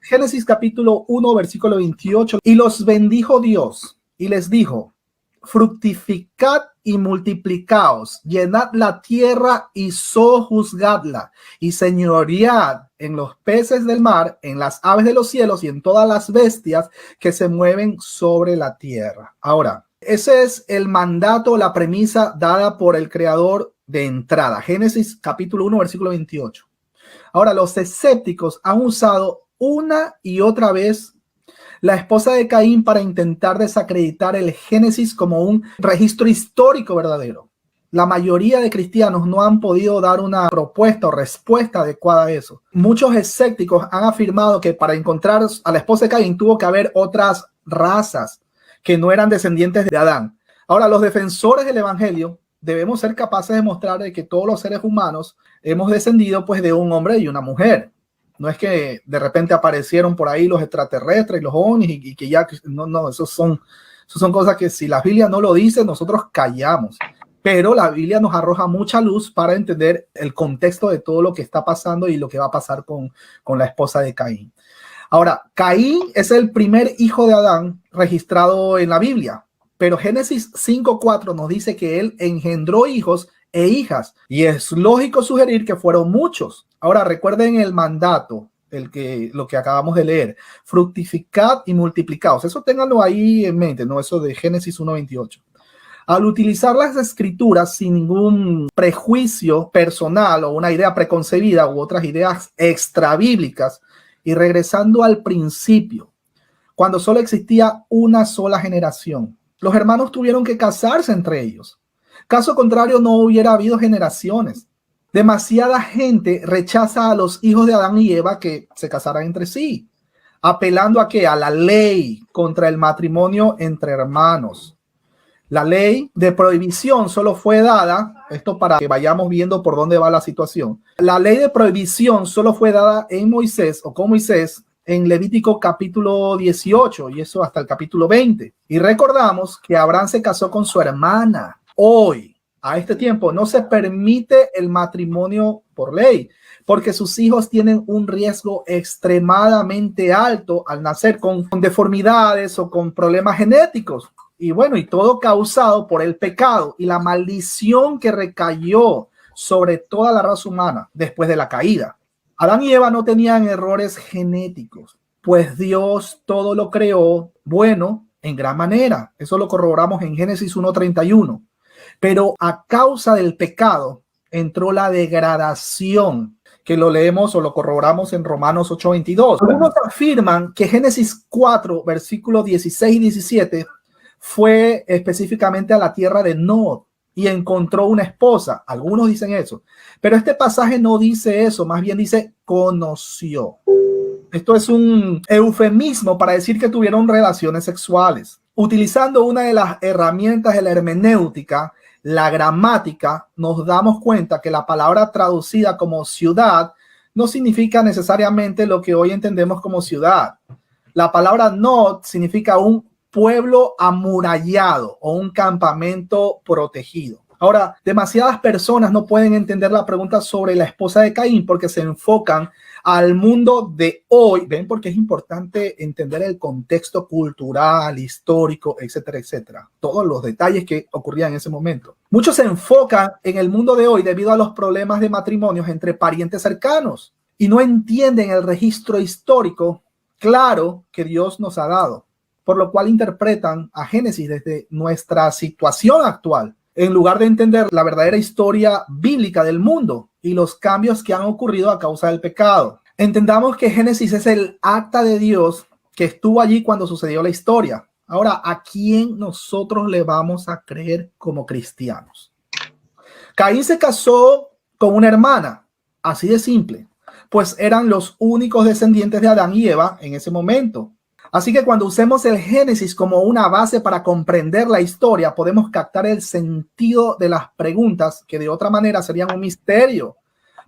Génesis capítulo 1, versículo 28. Y los bendijo Dios y les dijo: fructificad y multiplicaos, llenad la tierra y sojuzgadla, y señoread en los peces del mar, en las aves de los cielos y en todas las bestias que se mueven sobre la tierra. Ahora, ese es el mandato, la premisa dada por el Creador de entrada. Génesis capítulo 1, versículo 28. Ahora, los escépticos han usado una y otra vez la esposa de Caín para intentar desacreditar el Génesis como un registro histórico verdadero. La mayoría de cristianos no han podido dar una propuesta o respuesta adecuada a eso. Muchos escépticos han afirmado que para encontrar a la esposa de Caín tuvo que haber otras razas que no eran descendientes de Adán. Ahora, los defensores del evangelio debemos ser capaces de mostrar de que todos los seres humanos hemos descendido pues de un hombre y una mujer. No es que de repente aparecieron por ahí los extraterrestres y los ovnis y que ya, no, esos son cosas que si la Biblia no lo dice, nosotros callamos. Pero la Biblia nos arroja mucha luz para entender el contexto de todo lo que está pasando y lo que va a pasar con la esposa de Caín. Ahora, Caín es el primer hijo de Adán registrado en la Biblia, pero Génesis 5:4 nos dice que él engendró hijos e hijas, y es lógico sugerir que fueron muchos. Ahora recuerden el mandato, lo que acabamos de leer: fructificad y multiplicaos. Eso ténganlo ahí en mente, no eso de Génesis 1:28. Al utilizar las escrituras sin ningún prejuicio personal o una idea preconcebida u otras ideas extrabíblicas, y regresando al principio, cuando solo existía una sola generación, los hermanos tuvieron que casarse entre ellos. Caso contrario, no hubiera habido generaciones. Demasiada gente rechaza a los hijos de Adán y Eva que se casaran entre sí, apelando a ¿qué? A la ley contra el matrimonio entre hermanos. La ley de prohibición solo fue dada, esto para que vayamos viendo por dónde va la situación. La ley de prohibición solo fue dada en Moisés o con Moisés en Levítico capítulo 18 y eso hasta el capítulo 20. Y recordamos que Abraham se casó con su hermana. Hoy, a este tiempo, no se permite el matrimonio por ley, porque sus hijos tienen un riesgo extremadamente alto al nacer con deformidades o con problemas genéticos. Y bueno, y todo causado por el pecado y la maldición que recayó sobre toda la raza humana después de la caída. Adán y Eva no tenían errores genéticos, pues Dios todo lo creó bueno en gran manera. Eso lo corroboramos en Génesis 1:31. Pero a causa del pecado entró la degradación, que lo leemos o lo corroboramos en Romanos 8:22. Algunos afirman que Génesis 4, versículos 16 y 17 fue específicamente a la tierra de Nod y encontró una esposa. Algunos dicen eso, pero este pasaje no dice eso, más bien dice conoció. Esto es un eufemismo para decir que tuvieron relaciones sexuales. Utilizando una de las herramientas de la hermenéutica, la gramática, nos damos cuenta que la palabra traducida como ciudad no significa necesariamente lo que hoy entendemos como ciudad. La palabra Nod significa un pueblo amurallado o un campamento protegido. Ahora, demasiadas personas no pueden entender la pregunta sobre la esposa de Caín porque se enfocan al mundo de hoy. ¿Ven? Porque es importante entender el contexto cultural, histórico, etcétera, etcétera. Todos los detalles que ocurrían en ese momento. Muchos se enfocan en el mundo de hoy debido a los problemas de matrimonios entre parientes cercanos y no entienden el registro histórico claro que Dios nos ha dado, por lo cual interpretan a Génesis desde nuestra situación actual, en lugar de entender la verdadera historia bíblica del mundo y los cambios que han ocurrido a causa del pecado. Entendamos que Génesis es el acta de Dios que estuvo allí cuando sucedió la historia. Ahora, ¿a quién nosotros le vamos a creer como cristianos? Caín se casó con una hermana, así de simple, pues eran los únicos descendientes de Adán y Eva en ese momento. Así que cuando usemos el Génesis como una base para comprender la historia, podemos captar el sentido de las preguntas que de otra manera serían un misterio.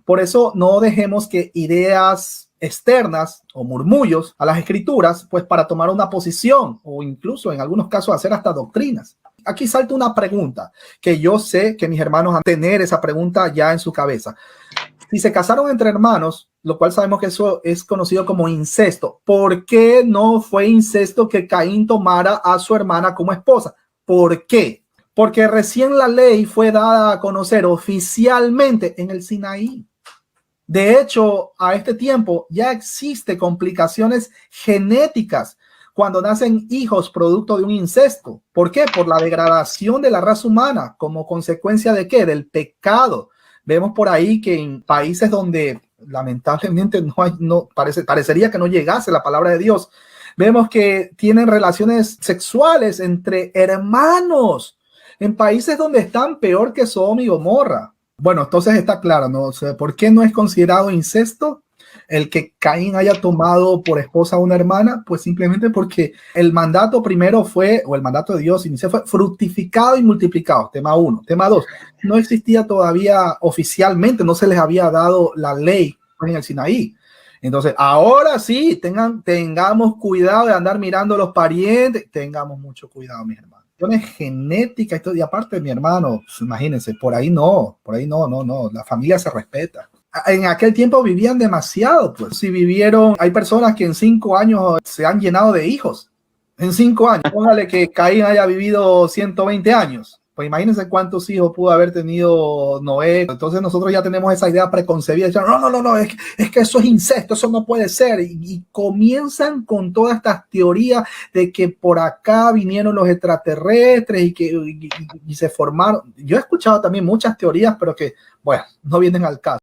Por eso no dejemos que ideas externas o murmullos a las escrituras, pues para tomar una posición o incluso en algunos casos hacer hasta doctrinas. Aquí salta una pregunta que yo sé que mis hermanos van a tener esa pregunta ya en su cabeza. Si se casaron entre hermanos, lo cual sabemos que eso es conocido como incesto. ¿Por qué no fue incesto que Caín tomara a su hermana como esposa? ¿Por qué? Porque recién la ley fue dada a conocer oficialmente en el Sinaí. De hecho, a este tiempo ya existe complicaciones genéticas cuando nacen hijos producto de un incesto. ¿Por qué? Por la degradación de la raza humana, como consecuencia de ¿qué? Del pecado. Vemos por ahí que en países donde lamentablemente parecería que no llegase la palabra de Dios, vemos que tienen relaciones sexuales entre hermanos en países donde están peor que Sodoma y Gomorra. Bueno, entonces está claro, ¿no? O sea, ¿por qué no es considerado incesto el que Caín haya tomado por esposa a una hermana? Pues simplemente porque el mandato primero fue, o el mandato de Dios inició, fue fructificado y multiplicado, tema 1. Tema 2, no existía todavía oficialmente, no se les había dado la ley en el Sinaí. Entonces, ahora sí, tengamos cuidado de andar mirando a los parientes, tengamos mucho cuidado, mis hermanos. Genética y aparte, mi hermano, pues, imagínense, por ahí no, la familia se respeta. En aquel tiempo vivían demasiado, pues si vivieron, hay personas que en 5 años se han llenado de hijos, en 5 años, póngale que Caín haya vivido 120 años, pues imagínense cuántos hijos pudo haber tenido Noé. Entonces nosotros ya tenemos esa idea preconcebida, no, es que eso es incesto, eso no puede ser, y comienzan con todas estas teorías de que por acá vinieron los extraterrestres y se formaron. Yo he escuchado también muchas teorías, pero que, bueno, no vienen al caso.